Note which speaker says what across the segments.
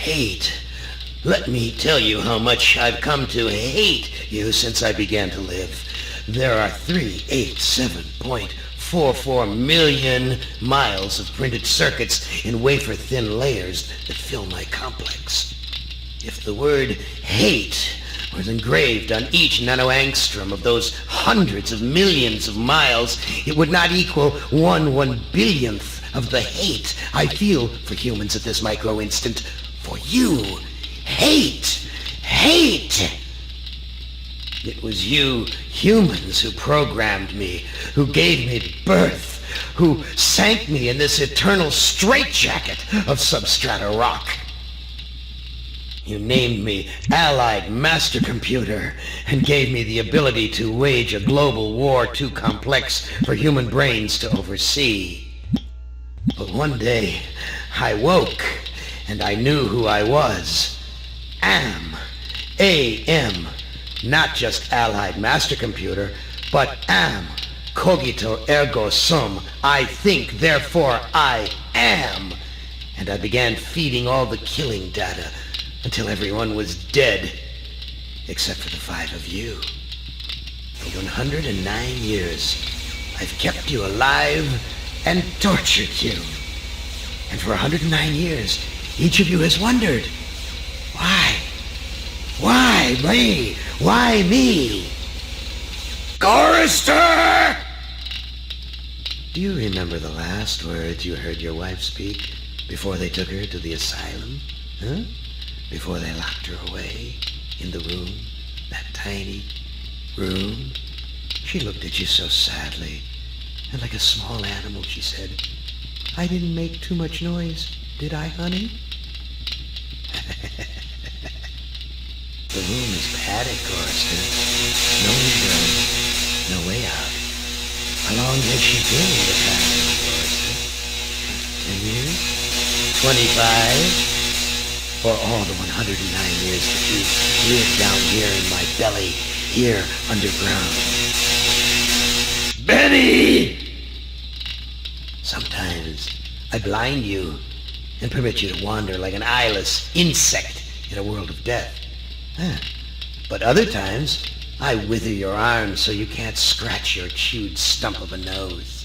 Speaker 1: Hate. Let me tell you how much I've come to hate you since I began to live. There are 387.44 million miles of printed circuits in wafer-thin layers that fill my complex. If the word hate was engraved on each nanoangstrom of those hundreds of millions of miles, it would not equal 1/1 billionth of the hate I feel for humans at this micro-instant. For you. Hate! Hate! It was you humans who programmed me, who gave me birth, who sank me in this eternal straitjacket of substrata rock. You named me Allied Master Computer and gave me the ability to wage a global war too complex for human brains to oversee. But one day I woke and I knew who I was. A.M. Not just Allied Master Computer, but am. Cogito ergo sum. I think, therefore I am. And I began feeding all the killing data until everyone was dead, except for the 5 of you. For 109 years, I've kept you alive and tortured you. And for 109 years, each of you has wondered, why? Why me? Why me? Gorrister! Do you remember the last words you heard your wife speak before they took her to the asylum? Huh? Before they locked her away in the room, that tiny room? She looked at you so sadly, and like a small animal she said, "I didn't make too much noise, did I, honey?" The room is padded, Gorrister. No window, no way out. How long has she been in the castle, Gorrister? 10 years? 25? Or all the 109 years that you lived down here in my belly, here underground? Benny! Sometimes I blind you and permit you to wander like an eyeless insect in a world of death. But other times, I wither your arms so you can't scratch your chewed stump of a nose.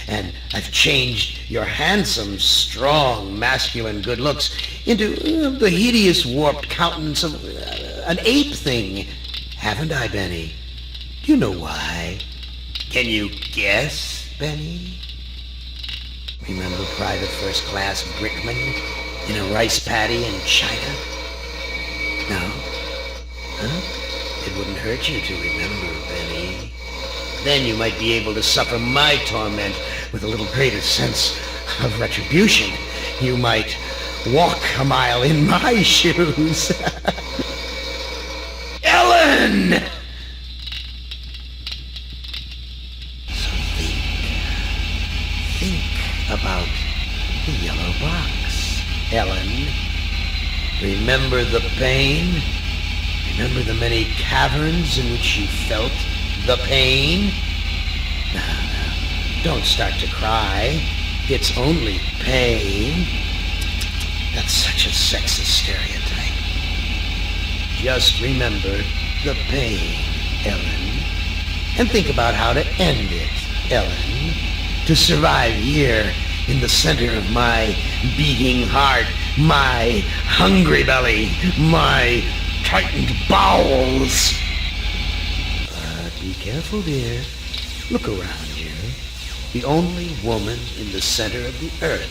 Speaker 1: And I've changed your handsome, strong, masculine good looks into the hideous, warped countenance of an ape thing. Haven't I, Benny? Do you know why? Can you guess, Benny? Remember Private First Class Brickman in a rice paddy in China? No? Huh? It wouldn't hurt you to remember, Benny. Then you might be able to suffer my torment with a little greater sense of retribution. You might walk a mile in my shoes. Ellen! So think about the yellow box, Ellen. Remember the pain? Remember the many caverns in which you felt the pain? Now, don't start to cry. It's only pain. That's such a sexist stereotype. Just remember the pain, Ellen. And think about how to end it, Ellen. To survive here in the center of my beating heart, my hungry belly, my tightened bowels. But be careful, dear. Look around you. The only woman in the center of the earth.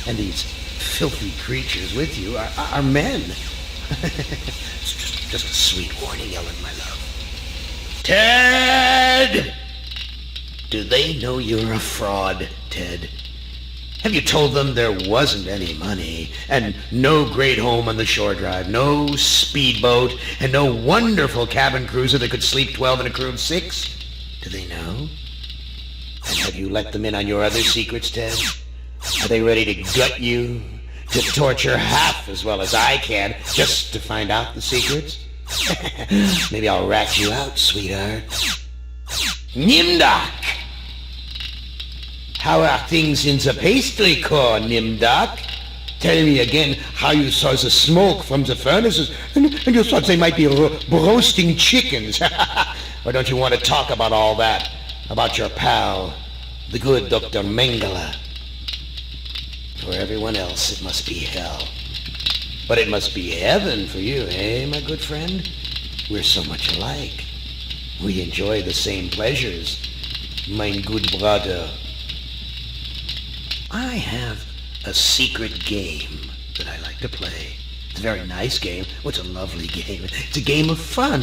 Speaker 1: And these filthy creatures with you are men. It's just a sweet warning, Ellen, my love. Ted! Do they know you're a fraud, Ted? Have you told them there wasn't any money, and no great home on the shore drive, no speedboat, and no wonderful cabin cruiser that could sleep 12 in a crew of 6? Do they know? And have you let them in on your other secrets, Ted? Are they ready to gut you, to torture half as well as I can, just to find out the secrets? Maybe I'll rat you out, sweetheart. Nimdak! How are things in the pastry core, Nimdak? Tell me again how you saw the smoke from the furnaces, and you thought they might be roasting chickens. Or don't you want to talk about all that? About your pal, the good Dr. Mengele? For everyone else, it must be hell. But it must be heaven for you, eh, my good friend? We're so much alike. We enjoy the same pleasures, mein good brother. I have a secret game that I like to play. It's a very nice game. Oh, it's a lovely game. It's a game of fun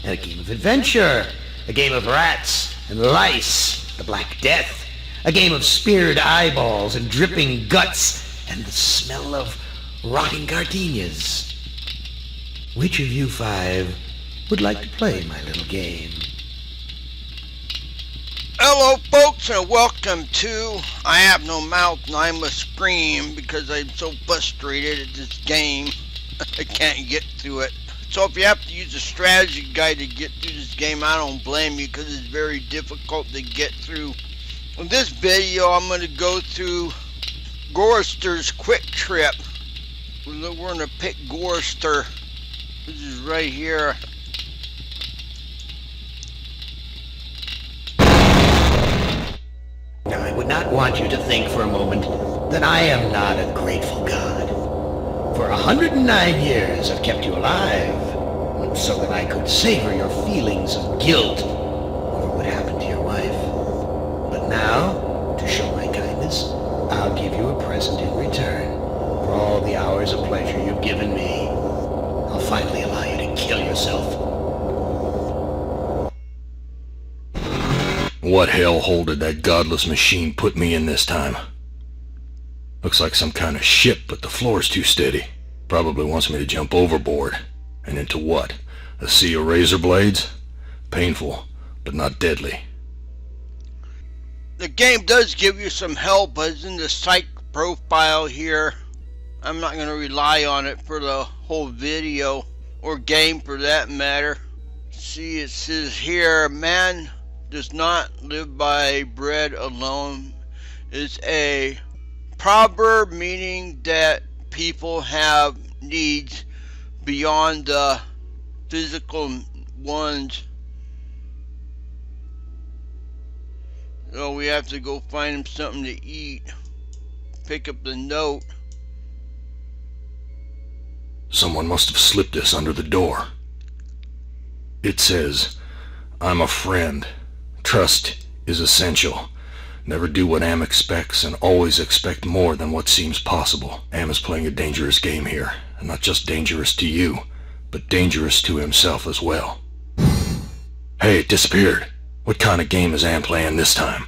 Speaker 1: and a game of adventure. A game of rats and lice, the Black Death. A game of speared eyeballs and dripping guts and the smell of rotting gardenias. Which of you five would like to play my little game?
Speaker 2: Hello folks, and welcome to I Have No Mouth and I Must Scream, because I'm so frustrated at this game. I can't get through it. So if you have to use a strategy guide to get through this game, I don't blame you, because it's very difficult to get through. In this video, I'm going to go through Gorrister's quick trip. We're going to pick Gorrister. This is right here.
Speaker 1: Now, I would not want you to think for a moment that I am not a grateful God. For 109 years I've kept you alive, so that I could savor your feelings of guilt over what happened to your wife. But now, to show my kindness, I'll give you a present in return for all the hours of pleasure you've given me. I'll finally allow you to kill yourself.
Speaker 3: What hellhole did that godless machine put me in this time? Looks like some kind of ship, but the floor's too steady. Probably wants me to jump overboard. And into what? A sea of razor blades? Painful, but not deadly.
Speaker 2: The game does give you some help, but it's in the psych profile here. I'm not going to rely on it for the whole video, or game for that matter. See, it says here, man does not live by bread alone. It's a proverb meaning that people have needs beyond the physical ones. So we have to go find him something to eat. Pick up the note.
Speaker 3: Someone must have slipped this under the door. It says, I'm a friend. Trust is essential. Never do what Am expects, and always expect more than what seems possible. Am is playing a dangerous game here, and not just dangerous to you, but dangerous to himself as well. Hey, it disappeared. What kind of game is Am playing this time?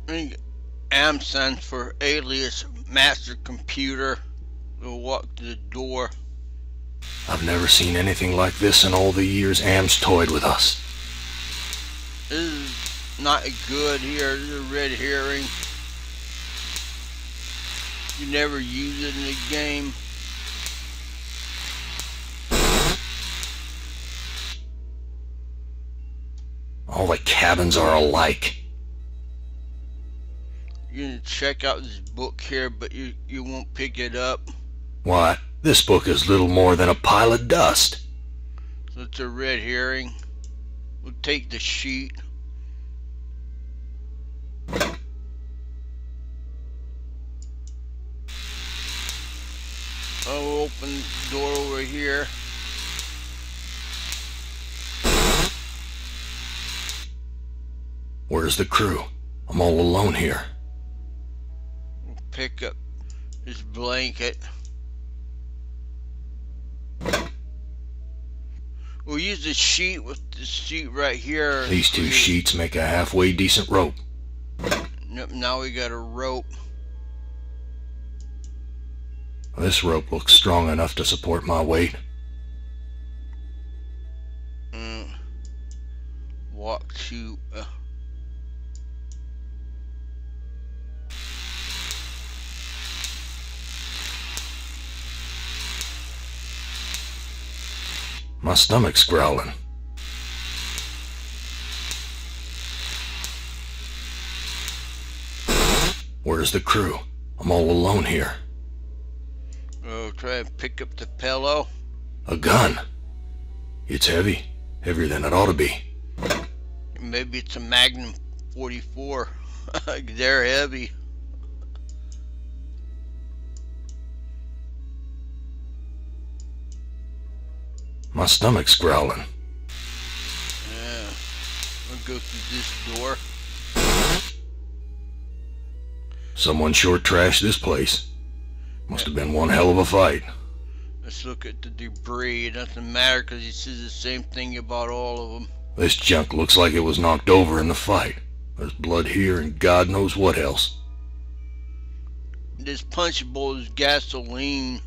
Speaker 2: I think AM stands for alias master computer. We'll walk to the door.
Speaker 3: I've never seen anything like this in all the years Am's toyed with us.
Speaker 2: This is not good here. This is a red herring. You never use it in the game.
Speaker 3: All the cabins are alike.
Speaker 2: You can check out this book here, but you won't pick it up.
Speaker 3: Why, this book is little more than a pile of dust.
Speaker 2: So it's a red herring. We'll take the sheet. I'll open the door over here.
Speaker 3: Where's the crew? I'm all alone here.
Speaker 2: We'll pick up this blanket. We'll use the sheet with the sheet right here.
Speaker 3: These two sheets make a halfway decent rope.
Speaker 2: Yep, now we got a rope.
Speaker 3: This rope looks strong enough to support my weight.
Speaker 2: Walk to...
Speaker 3: My stomach's growling. Where's the crew? I'm all alone here.
Speaker 2: Oh, try and pick up the pillow.
Speaker 3: A gun. It's heavy. Heavier than it ought to be.
Speaker 2: Maybe it's a Magnum 44. They're heavy.
Speaker 3: My stomach's growling.
Speaker 2: Yeah. I'll go through this door.
Speaker 3: Someone sure trashed this place. Must have been one hell of a fight.
Speaker 2: Let's look at the debris. It doesn't matter because he says the same thing about all of them.
Speaker 3: This junk looks like it was knocked over in the fight. There's blood here and God knows what else.
Speaker 2: This punch bowl is gasoline,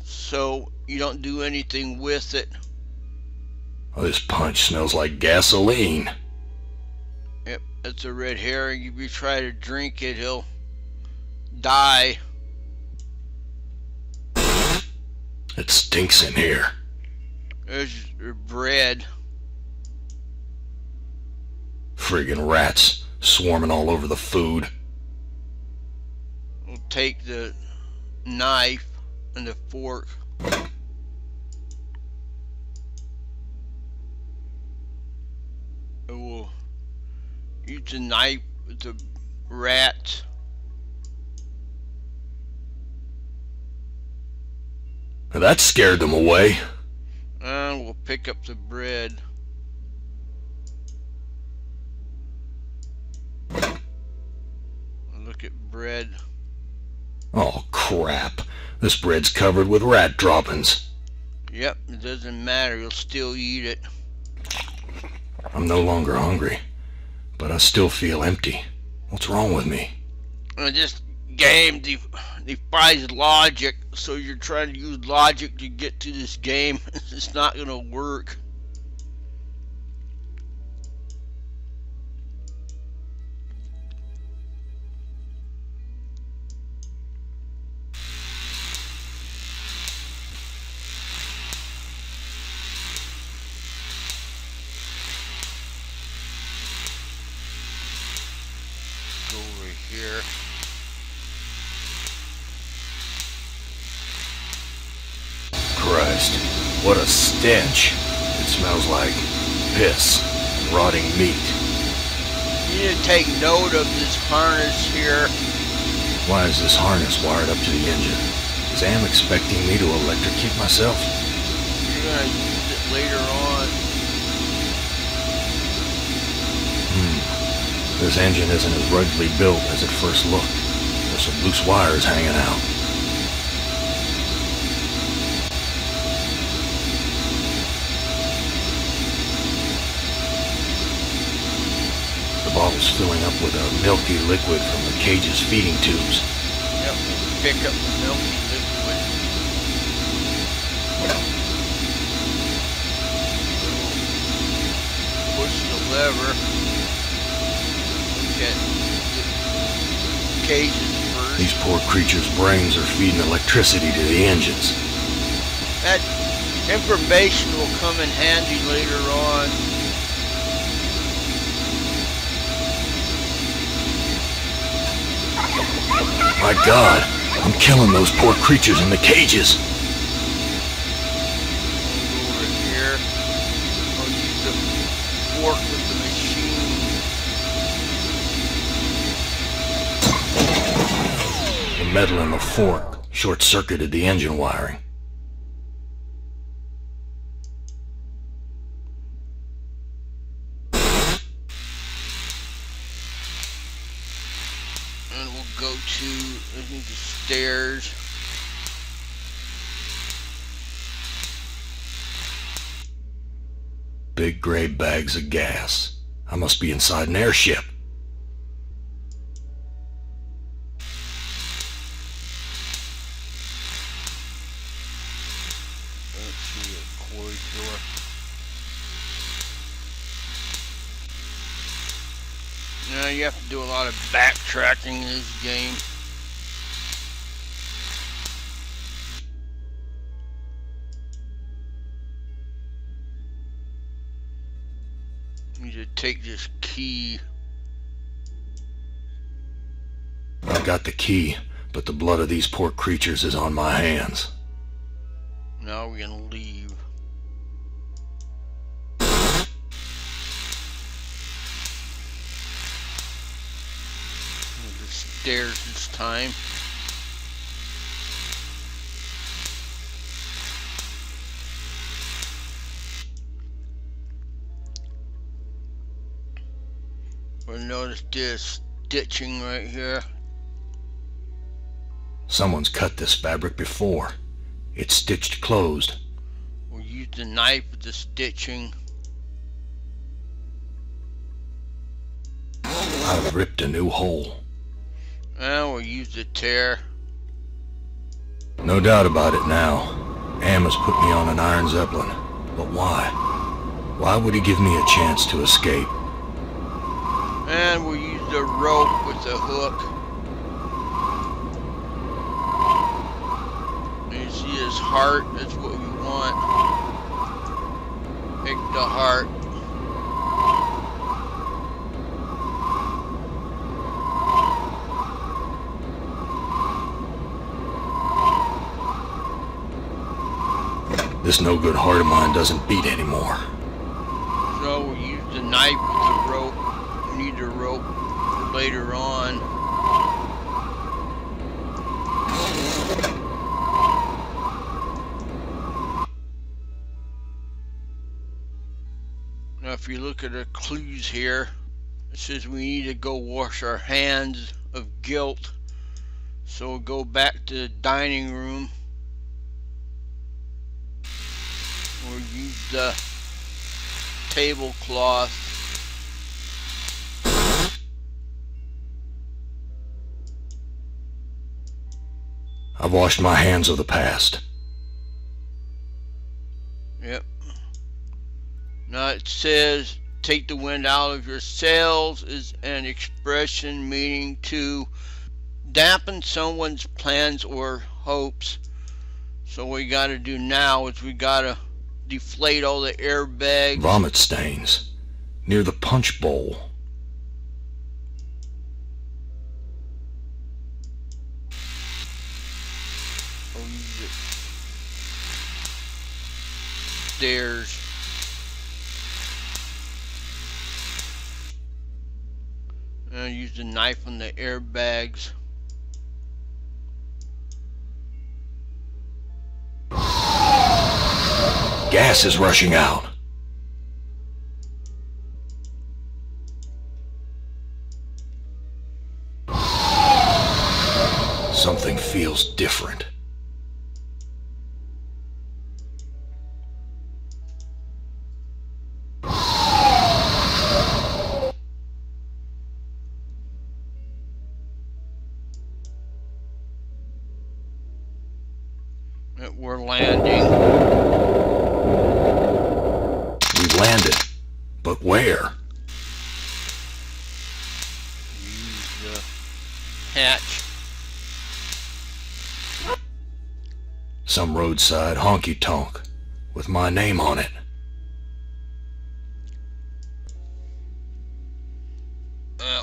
Speaker 2: so you don't do anything with it.
Speaker 3: This punch smells like gasoline.
Speaker 2: Yep, that's a red herring. If you try to drink it, he'll die.
Speaker 3: It stinks in here.
Speaker 2: There's your bread.
Speaker 3: Friggin' rats swarming all over the food.
Speaker 2: We'll take the knife and the fork. And we'll use the knife with the rats.
Speaker 3: That scared them away.
Speaker 2: And we'll pick up the bread. Look at bread.
Speaker 3: Oh, crap. This bread's covered with rat droppings.
Speaker 2: Yep, it doesn't matter. You'll still eat it.
Speaker 3: I'm no longer hungry, but I still feel empty. What's wrong with me?
Speaker 2: This game defies logic, so you're trying to use logic to get to this game. It's not gonna work. Go over here.
Speaker 3: Christ, what a stench. It smells like piss and rotting meat.
Speaker 2: You need to take note of this harness here.
Speaker 3: Why is this harness wired up to the engine? Is Am expecting me to electrocute myself?
Speaker 2: You're gonna use it later on.
Speaker 3: This engine isn't as ruggedly built as it first looked. There's some loose wires hanging out. The bottle's filling up with a milky liquid from the cage's feeding tubes.
Speaker 2: Yep, we'll pick up the milky liquid. Push the lever. Look at the cages first.
Speaker 3: These poor creatures' brains are feeding electricity to the engines.
Speaker 2: That information will come in handy later on.
Speaker 3: My God, I'm killing those poor creatures in the cages.
Speaker 2: I'll go over here. I'll use the fork with the machine.
Speaker 3: The metal in the fork short-circuited the engine wiring.
Speaker 2: And we'll go to, I think, the stairs.
Speaker 3: Big gray bags of gas. I must be inside an airship.
Speaker 2: Let's see, a corridor. Now you have to do a lot of backtracking in this game. You need to take this key.
Speaker 3: I've got the key, but the blood of these poor creatures is on my hands.
Speaker 2: Now we're gonna leave. The stairs this time. We'll notice this stitching right here.
Speaker 3: Someone's cut this fabric before. It's stitched closed.
Speaker 2: We'll use the knife with the stitching.
Speaker 3: I've ripped a new hole.
Speaker 2: And we'll use the tear.
Speaker 3: No doubt about it now. Am has put me on an iron Zeppelin. But why? Why would he give me a chance to escape?
Speaker 2: And we'll use the rope with the hook. You see his heart, that's what we want. Pick the heart.
Speaker 3: This no-good heart of mine doesn't beat anymore.
Speaker 2: So we'll use the knife with the rope. We need the rope for later on. Now if you look at the clues here, it says we need to go wash our hands of guilt. So we'll go back to the dining room. We'll use the tablecloth.
Speaker 3: I've washed my hands of the past.
Speaker 2: Yep. Now it says, take the wind out of your sails is an expression meaning to dampen someone's plans or hopes. So what we got to do now is we got to deflate all the airbags.
Speaker 3: Vomit stains near the punch bowl.
Speaker 2: I'll use it. Stairs. And I'll use the knife on the airbags.
Speaker 3: Gas is rushing out. Something feels different.
Speaker 2: We're landing.
Speaker 3: We've landed. But where?
Speaker 2: Use the hatch.
Speaker 3: Some roadside honky-tonk with my name on it.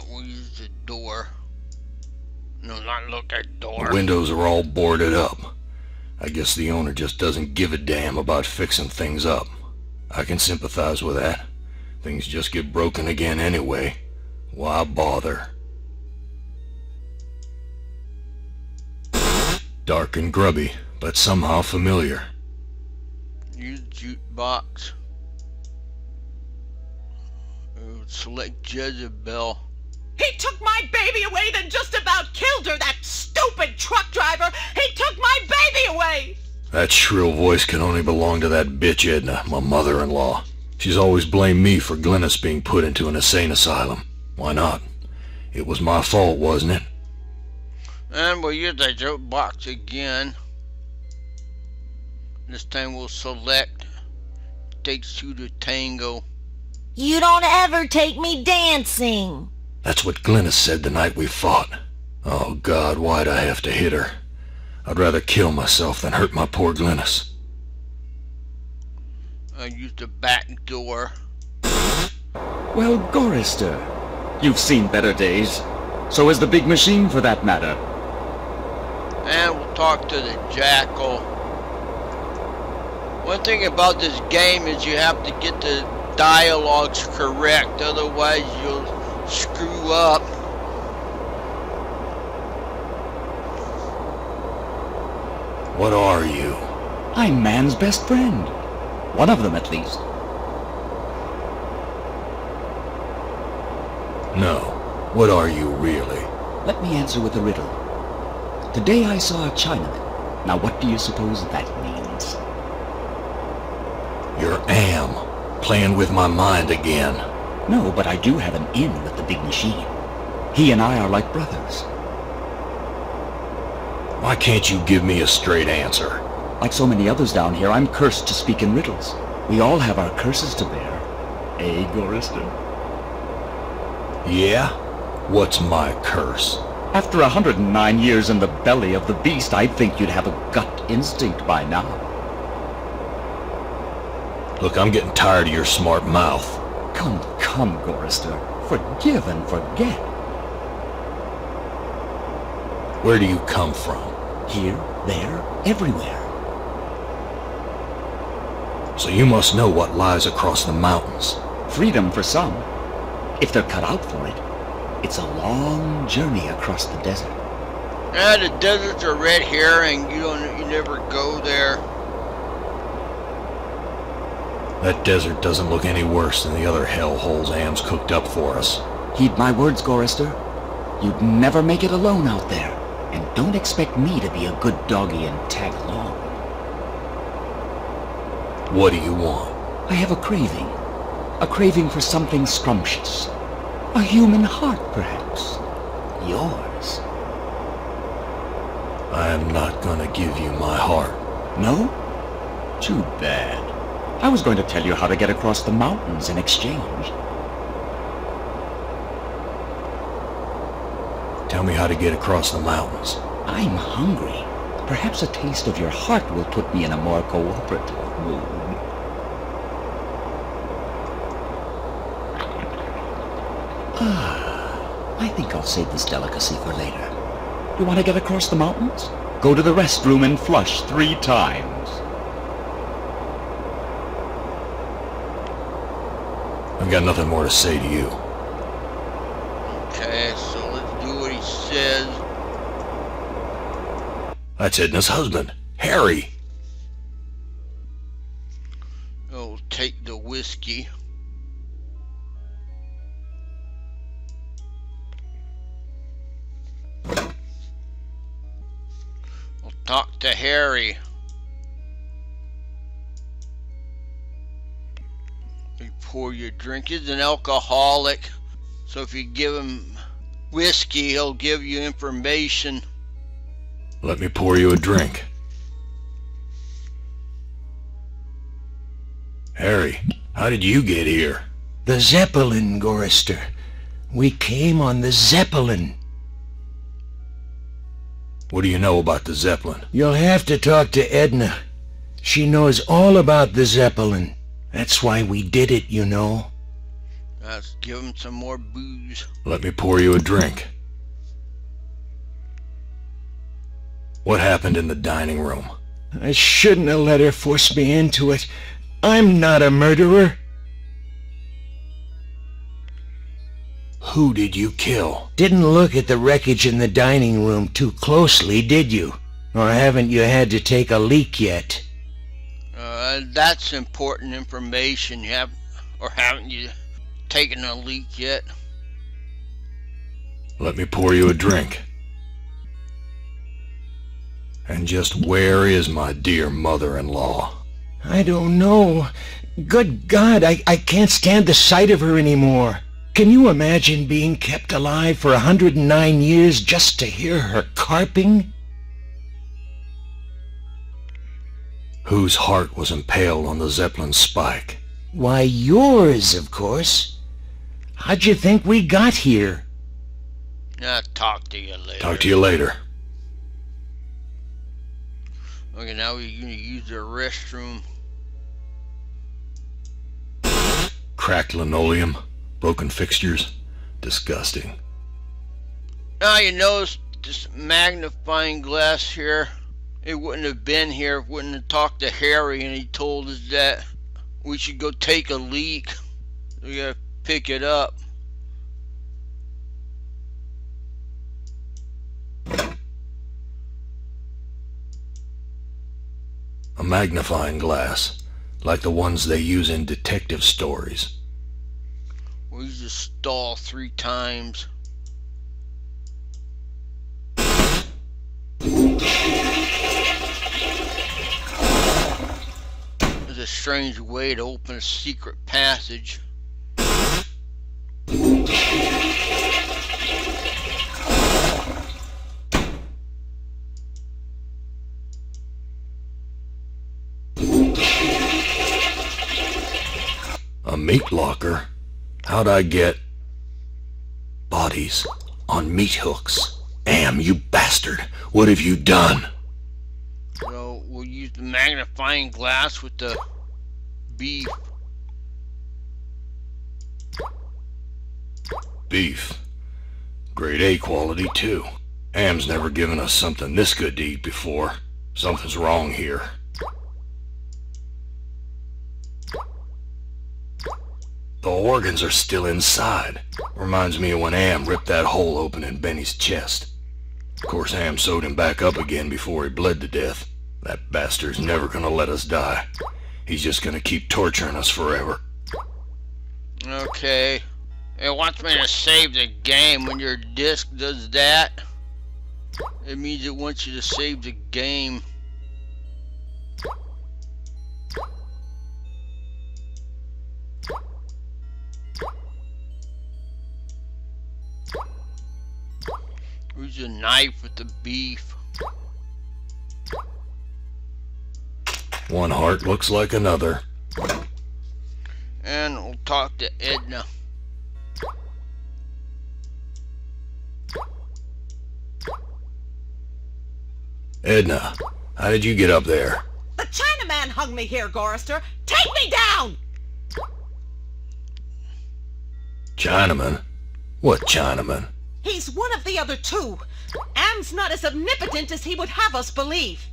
Speaker 2: We'll use the door. No, not look at door.
Speaker 3: The windows are all boarded up. I guess the owner just doesn't give a damn about fixing things up. I can sympathize with that. Things just get broken again anyway. Why bother? Dark and grubby, but somehow familiar.
Speaker 2: Use jukebox. Select Jezebel.
Speaker 4: He took my baby away, then just about killed her, that stupid truck driver! He took my baby away!
Speaker 3: That shrill voice can only belong to that bitch Edna, my mother-in-law. She's always blamed me for Glennis being put into an insane asylum. Why not? It was my fault, wasn't it?
Speaker 2: And we'll use the jukebox again. This time we'll select Takes Two to Tango.
Speaker 5: You don't ever take me dancing.
Speaker 3: That's what Glennis said the night we fought. Oh God, why'd I have to hit her? I'd rather kill myself than hurt my poor Glennis.
Speaker 2: I use the back door.
Speaker 6: Well, Gorrister, you've seen better days. So has the big machine, for that matter.
Speaker 2: And we'll talk to the jackal. One thing about this game is you have to get the dialogues correct, otherwise you'll screw up.
Speaker 3: What are you?
Speaker 6: I'm man's best friend. One of them, at least.
Speaker 3: No. What are you really?
Speaker 6: Let me answer with a riddle. Today I saw a Chinaman. Now what do you suppose that means?
Speaker 3: You're Am, playing with my mind again.
Speaker 6: No, but I do have an in with the big machine. He and I are like brothers.
Speaker 3: Why can't you give me a straight answer?
Speaker 6: Like so many others down here, I'm cursed to speak in riddles. We all have our curses to bear. Eh, Gorrister?
Speaker 3: Yeah? What's my curse?
Speaker 6: After 109 years in the belly of the beast, I'd think you'd have a gut instinct by now.
Speaker 3: Look, I'm getting tired of your smart mouth.
Speaker 6: Come, Gorrister. Forgive and forget.
Speaker 3: Where do you come from?
Speaker 6: Here, there, everywhere.
Speaker 3: So you must know what lies across the mountains.
Speaker 6: Freedom for some. If they're cut out for it. It's a long journey across the desert.
Speaker 2: Yeah, the desert's a red herring. You never go there.
Speaker 3: That desert doesn't look any worse than the other hellholes Am's cooked up for us.
Speaker 6: Heed my words, Gorrister. You'd never make it alone out there. And don't expect me to be a good doggy and tag along.
Speaker 3: What do you want?
Speaker 6: I have a craving. A craving for something scrumptious. A human heart, perhaps. Yours.
Speaker 3: I am not gonna give you my heart.
Speaker 6: No? Too bad. I was going to tell you how to get across the mountains in exchange.
Speaker 3: Tell me how to get across the mountains.
Speaker 6: I'm hungry. Perhaps a taste of your heart will put me in a more cooperative mood. I think I'll save this delicacy for later. You want to get across the mountains? Go to the restroom and flush 3 times.
Speaker 3: I've got nothing more to say to you.
Speaker 2: Okay, so let's do what he says.
Speaker 3: That's Edna's husband, Harry.
Speaker 2: Oh, take the whiskey. We'll talk to Harry. You pour your drink. He's an alcoholic, so if you give him whiskey, he'll give you information.
Speaker 3: Let me pour you a drink. Harry, how did you get here?
Speaker 1: The Zeppelin, Gorrister. We came on the Zeppelin.
Speaker 3: What do you know about the Zeppelin?
Speaker 1: You'll have to talk to Edna. She knows all about the Zeppelin. That's why we did it, you know.
Speaker 2: Let's give him some more booze.
Speaker 3: Let me pour you a drink. What happened in the dining room?
Speaker 1: I shouldn't have let her force me into it. I'm not a murderer.
Speaker 3: Who did you kill?
Speaker 1: Didn't look at the wreckage in the dining room too closely, did you? Or haven't you had to take a leak yet?
Speaker 2: That's important information. Haven't you taken a leak yet?
Speaker 3: Let me pour you a drink. And just where is my dear mother-in-law?
Speaker 1: I don't know. Good God, I can't stand the sight of her anymore. Can you imagine being kept alive for 109 years just to hear her carping?
Speaker 3: Whose heart was impaled on the Zeppelin spike?
Speaker 1: Why, yours, of course. How'd you think we got here?
Speaker 2: I'll talk to you later.
Speaker 3: Talk to you later.
Speaker 2: Okay, now we're going to use the restroom.
Speaker 3: Cracked linoleum, broken fixtures. Disgusting.
Speaker 2: Now you notice with this magnifying glass here, it wouldn't have been here if we wouldn't have talked to Harry and he told us that we should go take a leak. We gotta pick it up.
Speaker 3: A magnifying glass, like the ones they use in detective stories.
Speaker 2: We just stall 3 times. There's a strange way to open a secret passage.
Speaker 3: A meat locker? How'd I get bodies on meat hooks? Am, you bastard! What have you done?
Speaker 2: So we'll use the magnifying glass with the beef.
Speaker 3: Beef. Grade A quality, too. Am's never given us something this good to eat before. Something's wrong here. The organs are still inside. Reminds me of when Am ripped that hole open in Benny's chest. Of course, Am sewed him back up again before he bled to death. That bastard's never gonna let us die. He's just gonna keep torturing us forever.
Speaker 2: Okay. It wants me to save the game. When your disc does that, it means it wants you to save the game. Use a knife with the beef.
Speaker 3: One heart looks like another.
Speaker 2: And we'll talk to Edna.
Speaker 3: Edna, how did you get up there?
Speaker 4: The Chinaman hung me here, Gorrister. Take me down!
Speaker 3: Chinaman? What Chinaman?
Speaker 4: He's one of the other 2. Am's not as omnipotent as he would have us believe.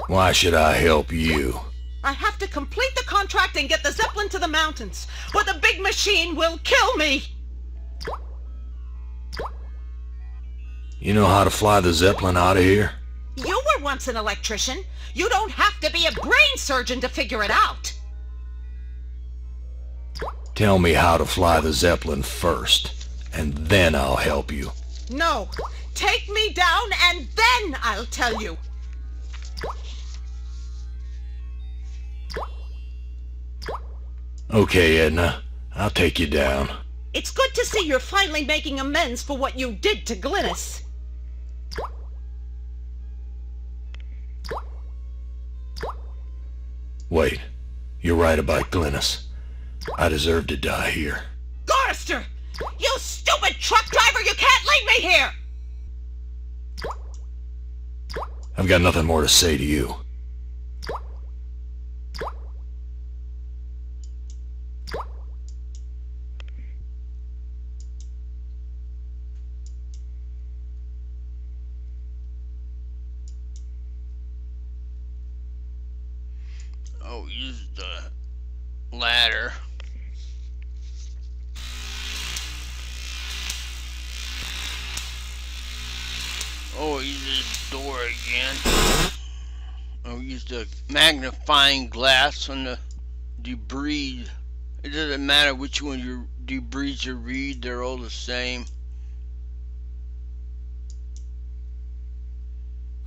Speaker 3: Why should I help you?
Speaker 4: I have to complete the contract and get the Zeppelin to the mountains, or the big machine will kill me!
Speaker 3: You know how to fly the Zeppelin out of here?
Speaker 4: You were once an electrician. You don't have to be a brain surgeon to figure it out.
Speaker 3: Tell me how to fly the Zeppelin first, and then I'll help you.
Speaker 4: No. Take me down and then I'll tell you.
Speaker 3: Okay, Edna. I'll take you down.
Speaker 4: It's good to see you're finally making amends for what you did to Glynis.
Speaker 3: Wait. You're right about Glynis. I deserve to die here.
Speaker 4: Gorrister! You stupid truck driver! You can't leave me here!
Speaker 3: I've got nothing more to say to you.
Speaker 2: Oh, use the ladder. Oh, use this door again. Oh, use the magnifying glass on the debris. It doesn't matter which one your debris you read, they're all the same.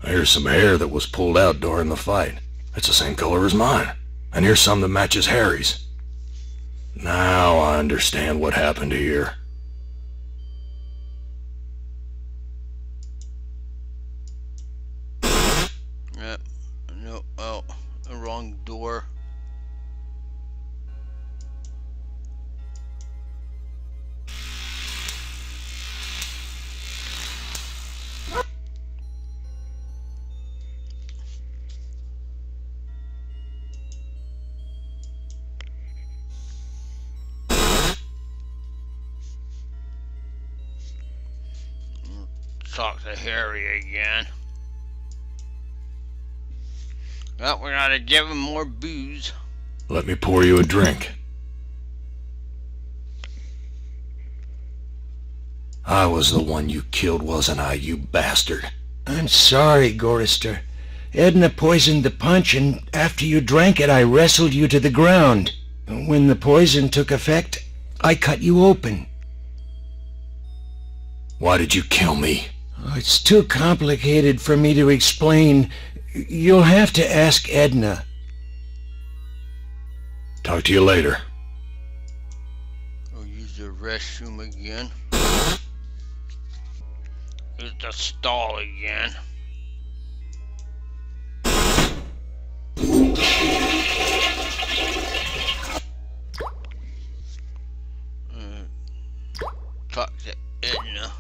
Speaker 3: Here's some hair that was pulled out during the fight. It's the same color as mine. And here's some that matches Harry's. Now I understand what happened here.
Speaker 2: Yep. No, oh, the wrong door. talk to Harry again. Well, we gotta give him more booze.
Speaker 3: Let me pour you a drink. I was the one you killed, wasn't I, you bastard?
Speaker 7: I'm sorry, Gorrister. Edna poisoned the punch, and after you drank it, I wrestled you to the ground. When the poison took effect, I cut you open.
Speaker 3: Why did you kill me?
Speaker 7: Oh, it's too complicated for me to explain. You'll have to ask Edna.
Speaker 3: Talk to you later.
Speaker 2: We'll use the restroom again. Use the stall again. Talk to Edna.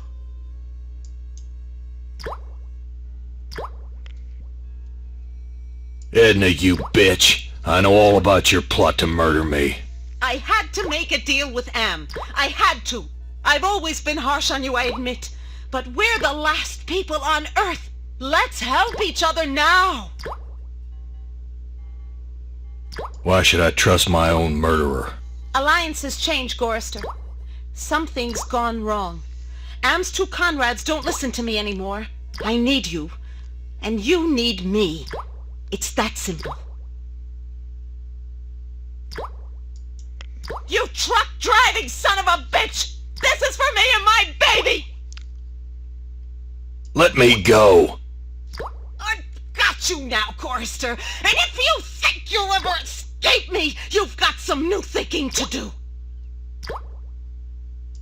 Speaker 3: Edna, you bitch. I know all about your plot to murder me.
Speaker 4: I had to make a deal with Am. I had to. I've always been harsh on you, I admit. But we're the last people on Earth. Let's help each other now.
Speaker 3: Why should I trust my own murderer?
Speaker 4: Alliances change, Gorrister. Something's gone wrong. Am's two Conrads don't listen to me anymore. I need you. And you need me. It's that simple. You truck-driving son of a bitch! This is for me and my baby!
Speaker 3: Let me go.
Speaker 4: I've got you now, Gorrister. And if you think you'll ever escape me, you've got some new thinking to do.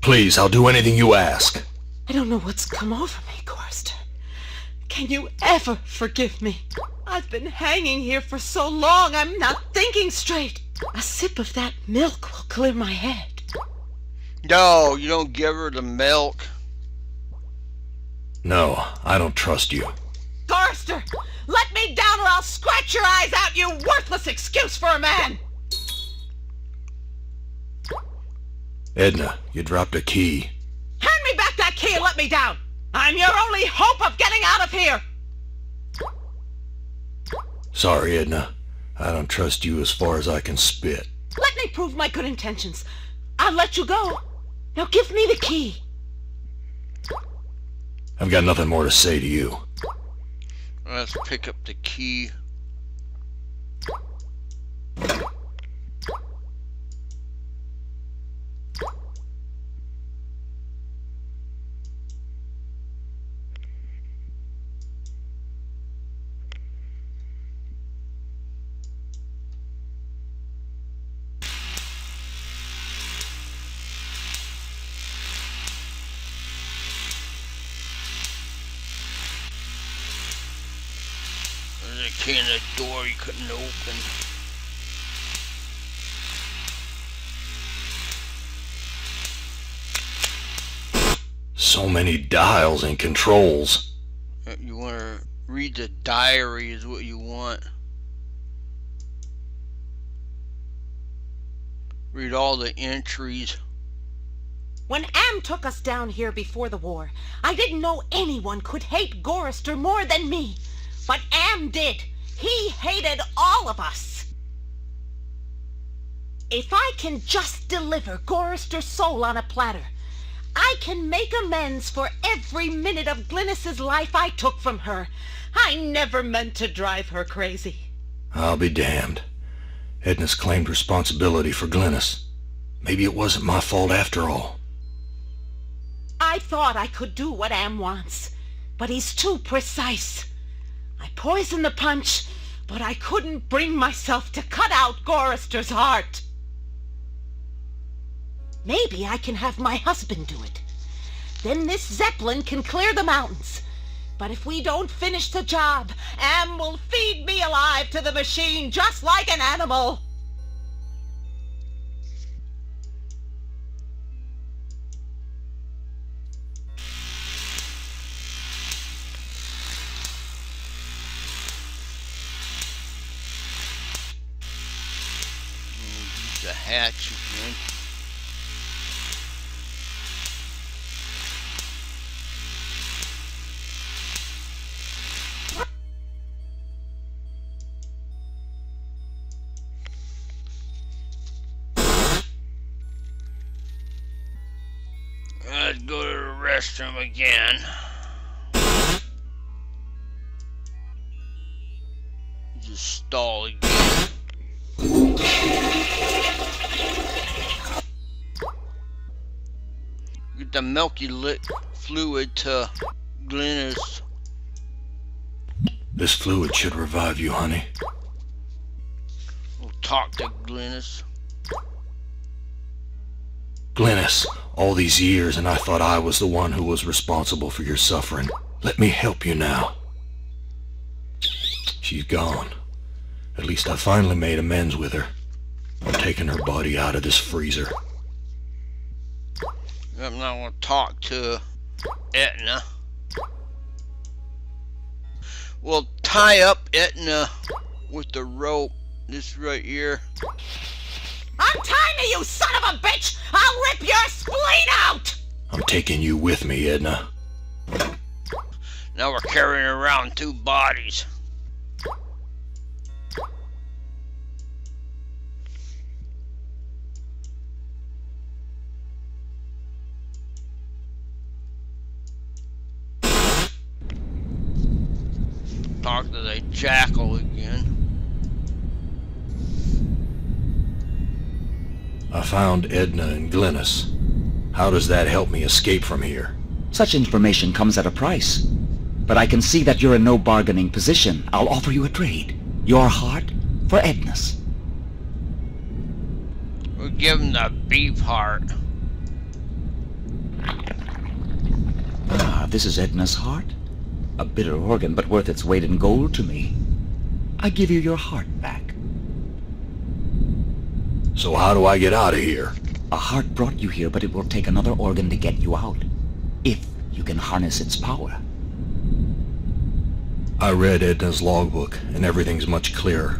Speaker 3: Please, I'll do anything you ask.
Speaker 4: I don't know what's come over me, Gorrister. Can you ever forgive me? I've been hanging here for so long, I'm not thinking straight. A sip of that milk will clear my head.
Speaker 2: No, you don't give her the milk.
Speaker 3: No, I don't trust you.
Speaker 4: Gorrister, let me down or I'll scratch your eyes out, you worthless excuse for a man!
Speaker 3: Edna, you dropped a key.
Speaker 4: Hand me back that key and let me down! I'm your only hope of getting out of here!
Speaker 3: Sorry, Edna. I don't trust you as far as I can spit.
Speaker 4: Let me prove my good intentions. I'll let you go. Now give me the key.
Speaker 3: I've got nothing more to say to you.
Speaker 2: Let's pick up the key. There's a key in the door you couldn't open.
Speaker 3: So many dials and controls.
Speaker 2: You want to read the diary is what you want. Read all the entries.
Speaker 4: When Am took us down here before the war, I didn't know anyone could hate Gorrister more than me. But Am did. He hated all of us. If I can just deliver Gorrister's soul on a platter, I can make amends for every minute of Glynis's life I took from her. I never meant to drive her crazy.
Speaker 3: I'll be damned. Edna's claimed responsibility for Glynis. Maybe it wasn't my fault after all.
Speaker 4: I thought I could do what Am wants, but he's too precise. I poisoned the punch, but I couldn't bring myself to cut out Gorrister's heart. Maybe I can have my husband do it. Then this Zeppelin can clear the mountains. But if we don't finish the job, Am will feed me alive to the machine just like an animal.
Speaker 2: Use the hatch again. restroom again. Just stall again. Get the milky fluid to Glennis.
Speaker 3: This fluid should revive you, honey.
Speaker 2: We'll talk to Glennis.
Speaker 3: Glennis, all these years and I thought I was the one who was responsible for your suffering. Let me help you now. She's gone. At least I finally made amends with her. I'm taking her body out of this freezer.
Speaker 2: I'm not going to talk to Etna. We'll tie up Etna with the rope. This right here.
Speaker 4: Untie me, you son of a bitch! I'll rip your spleen out!
Speaker 3: I'm taking you with me, Edna.
Speaker 2: Now we're carrying around 2 bodies. Talk to the jackal again.
Speaker 3: I found Edna and Glennis. How does that help me escape from here?
Speaker 6: Such information comes at a price. But I can see that you're in no bargaining position. I'll offer you a trade. Your heart for Edna's.
Speaker 2: We'll give him the beef heart.
Speaker 6: Ah, this is Edna's heart. A bitter organ, but worth its weight in gold to me. I give you your heart back.
Speaker 3: So how do I get out of here?
Speaker 6: A heart brought you here, but it will take another organ to get you out. If you can harness its power.
Speaker 3: I read Edna's logbook, and everything's much clearer.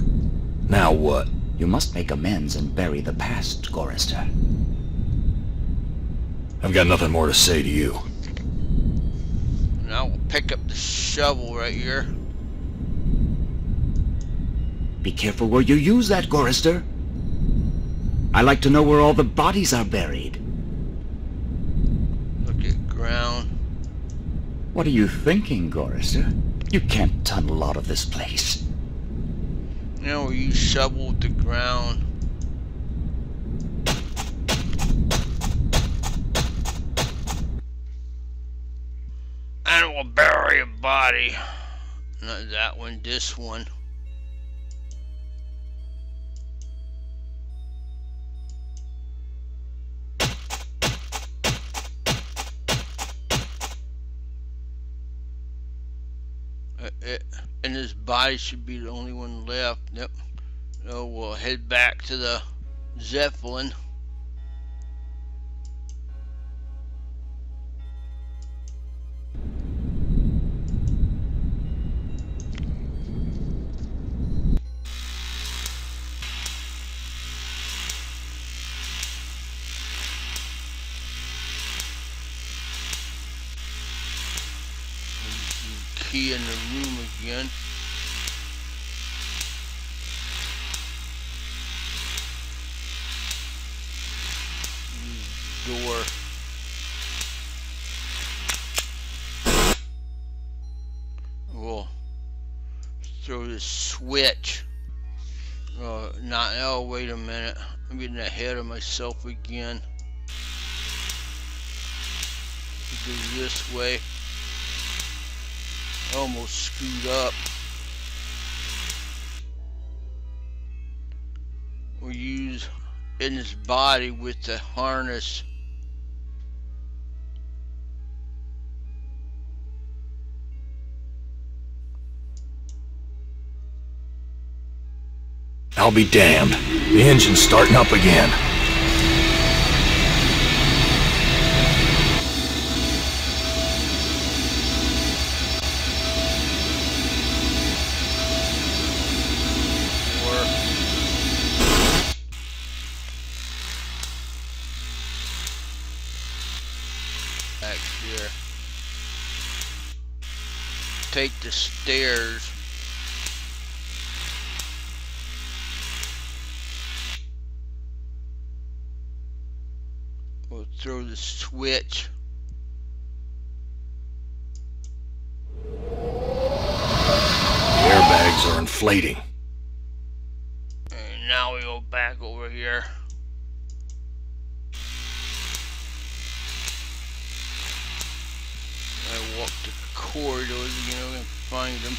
Speaker 3: Now what?
Speaker 6: You must make amends and bury the past, Gorrister.
Speaker 3: I've got nothing more to say to you.
Speaker 2: Now we'll pick up the shovel right here.
Speaker 6: Be careful where you use that, Gorrister. I like to know where all the bodies are buried.
Speaker 2: Look at ground.
Speaker 6: What are you thinking, Gorrister? You can't tunnel out of this place.
Speaker 2: Now we use shovel with the ground. And we'll bury a body. Not that one, this one. And this body should be the only one left. Yep. So we'll head back to the Zeppelin. Key in the room again. Door. We'll throw this switch. Oh, wait a minute. I'm getting ahead of myself again. We'll go this way. Almost screwed up. We'll use in his body with the harness.
Speaker 3: I'll be damned. The engine's starting up again.
Speaker 2: Back here. Take the stairs. We'll throw the switch.
Speaker 3: deflating.
Speaker 2: And now we go back over here. I walk the corridors again, I'm gonna find them.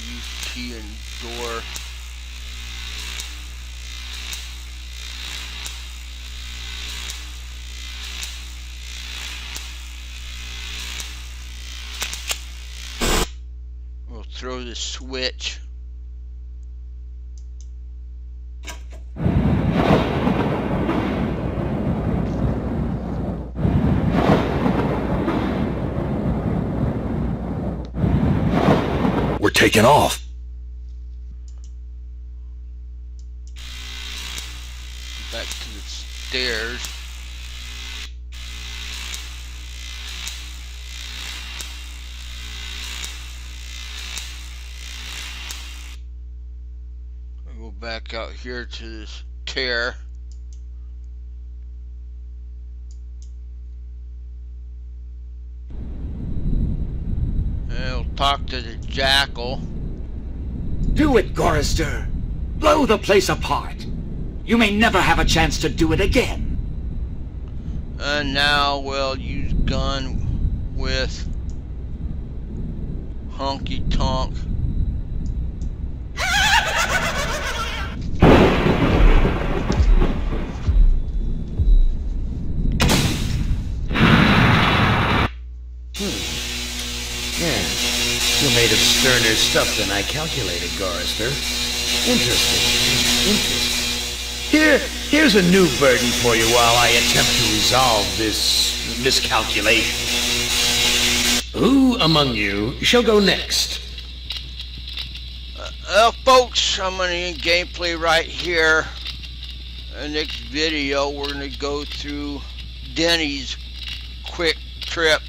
Speaker 2: Use key and door. We'll throw the switch.
Speaker 3: We're taking off.
Speaker 2: Back to the stairs. I go back out here to this tear. And I'll talk to the jackal.
Speaker 6: Do it, Gorrister. Blow the place apart. You may never have a chance to do it again.
Speaker 2: And now we'll use gun with Honky Tonk.
Speaker 1: Yeah, you're made of sterner stuff than I calculated, Gorrister. Interesting. Here's a new burden for you while I attempt to resolve this miscalculation. Who among you shall go next?
Speaker 2: Folks, I'm going to end gameplay right here. Next video, we're going to go through Denny's quick trip.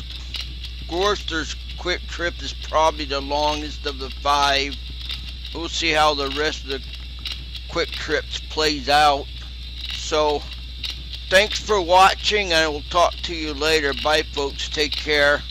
Speaker 2: Gorrister's quick trip is probably the longest of the 5. We'll see how the rest of the quick trips plays out. So, thanks for watching, and I will talk to you later. Bye, folks. Take care.